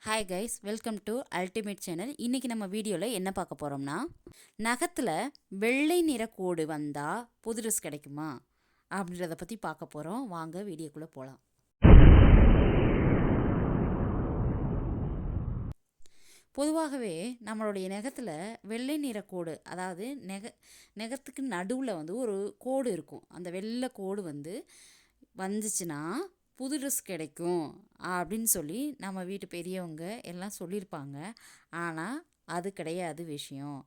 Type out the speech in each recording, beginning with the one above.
Hi guys, welcome to ultimate channel. இன்றைக்கி நம்ம வீடியோவில் என்ன பார்க்க போகிறோம்னா, நகத்தில் வெள்ளை நிற கோடு வந்தால் புது ட்ரெஸ் கிடைக்குமா அப்படின்றத பற்றி பார்க்க போகிறோம். வாங்க வீடியோக்குள்ளே போகலாம். பொதுவாகவே நம்மளுடைய நகத்தில் வெள்ளை நிற கோடு, அதாவது நகத்துக்கு நடுவில் ஒரு கோடு இருக்கும். அந்த வெள்ளை கோடு வந்துச்சுன்னா புது ட்ரெஸ் கிடைக்கும் அப்படின்னு சொல்லி நம்ம வீட்டு பெரியவங்க எல்லாம் சொல்லியிருப்பாங்க. ஆனால் அது கிடையாது விஷயம்.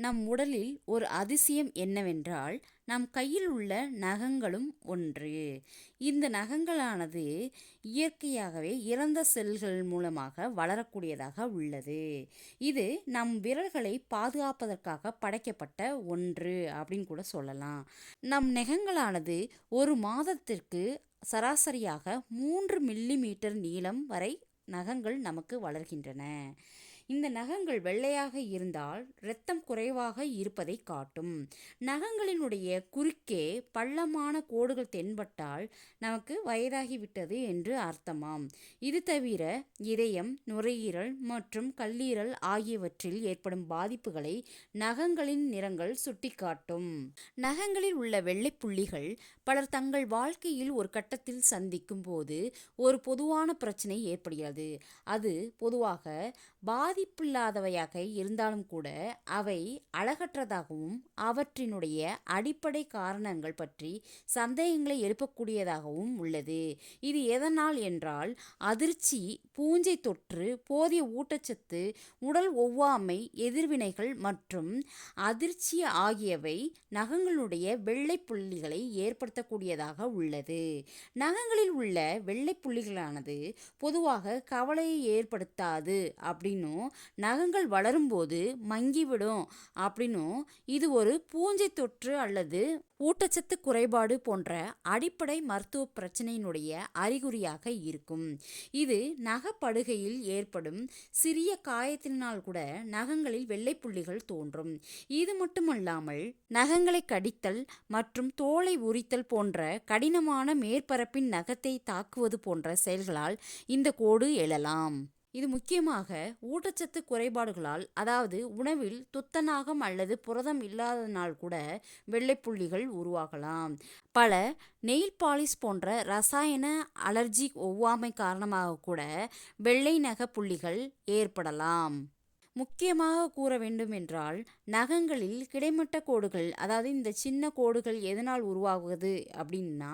நம் உடலில் ஒரு அதிசயம் என்னவென்றால், நம் கையில் உள்ள நகங்களும் ஒன்று. இந்த நகங்களானது இயற்கையாகவே இறந்த செல்கள் மூலமாக வளரக்கூடியதாக உள்ளது. இது நம் விரல்களை பாதுகாப்பதற்காக படைக்கப்பட்ட ஒன்று அப்படின்னு கூட சொல்லலாம். நம் நகங்களானது ஒரு மாதத்திற்கு சராசரியாக 3 மில்லிமீட்டர் நீளம் வரை நகங்கள் நமக்கு வளர்கின்றன. இந்த நகங்கள் வெள்ளையாக இருந்தால் இரத்தம் குறைவாக இருப்பதை காட்டும். நகங்களினுடைய குறுக்கே பள்ளமான கோடுகள் தென்பட்டால் நமக்கு வயதாகிவிட்டது என்று அர்த்தமாம். இது தவிர இதயம், நுரையீரல் மற்றும் கல்லீரல் ஆகியவற்றில் ஏற்படும் பாதிப்புகளை நகங்களின் நிறங்கள் சுட்டிக்காட்டும். நகங்களில் உள்ள வெள்ளை புள்ளிகள் பலர் தங்கள் வாழ்க்கையில் ஒரு கட்டத்தில் சந்திக்கும் போது ஒரு பொதுவான பிரச்சனை ஏற்படுகிறது. அது பொதுவாக பாதிப்பில்லாதவையாக இருந்தாலும் கூட அவை அழகற்றதாகவும் அவற்றினுடைய அடிப்படை காரணங்கள் பற்றி சந்தேகங்களை எழுப்பக்கூடியதாகவும் உள்ளது. இது எதனால் என்றால், அதிர்ச்சி, பூஞ்சை தொற்று, போதிய ஊட்டச்சத்து, உடல் ஒவ்வாமை, எதிர்வினைகள் மற்றும் அதிர்ச்சி ஆகியவை நகங்களுடைய வெள்ளை புள்ளிகளை ஏற்படுத்தக்கூடியதாக உள்ளது. நகங்களில் உள்ள வெள்ளை புள்ளிகளானது பொதுவாக கவலையை ஏற்படுத்தாது அப்படின்னும், நகங்கள் வளரும்போது மங்கிவிடும் அப்படின்னும், இது ஒரு பூஞ்சை தொற்று அல்லது ஊட்டச்சத்து குறைபாடு போன்ற அடிப்படை மருத்துவ பிரச்சனையினுடைய அறிகுறியாக இருக்கும். இது நகப்படுகையில் ஏற்படும் சிறிய காயத்தினால் கூட நகங்களில் வெள்ளை புள்ளிகள் தோன்றும். இது மட்டுமல்லாமல் நகங்களை கடித்தல் மற்றும் தோலை உரித்தல் போன்ற கடினமான மேற்பரப்பின் நகத்தை தாக்குவது போன்ற செயல்களால் இந்த கோடு எழலாம். இது முக்கியமாக ஊட்டச்சத்து குறைபாடுகளால், அதாவது உணவில் துத்தநாகம் அல்லது புரதம் இல்லாததனால் கூட வெள்ளைப்புள்ளிகள் உருவாகலாம். பல நெயில் பாலிஷ் போன்ற ரசாயன அலர்ஜிக் ஒவ்வாமை காரணமாக கூட வெள்ளை நக புள்ளிகள் ஏற்படலாம். முக்கியமாக கூற வேண்டும் என்றால், நகங்களில் கிடைமட்ட கோடுகள், அதாவது இந்த சின்ன கோடுகள் எதனால் உருவாகுது அப்படின்னா,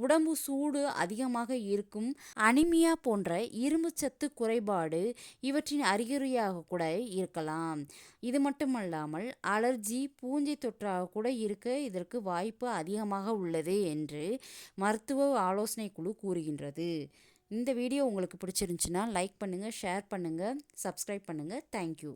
உடம்பு சூடு அதிகமாக இருக்கும், அனிமியா போன்ற இரும்புச்சத்து குறைபாடு இவற்றின் அறிகுறியாக கூட இருக்கலாம். இது மட்டுமல்லாமல் அலர்ஜி, பூஞ்சை தொற்றாக கூட இருக்க இதற்கு வாய்ப்பு அதிகமாக உள்ளது என்று மருத்துவ ஆலோசனை குழு கூறுகின்றது. இந்த வீடியோ உங்களுக்கு பிடிச்சிருந்துச்சுன்னா லைக் பண்ணுங்கள், ஷேர் பண்ணுங்கள், சப்ஸ்கிரைப் பண்ணுங்கள். தேங்க்யூ.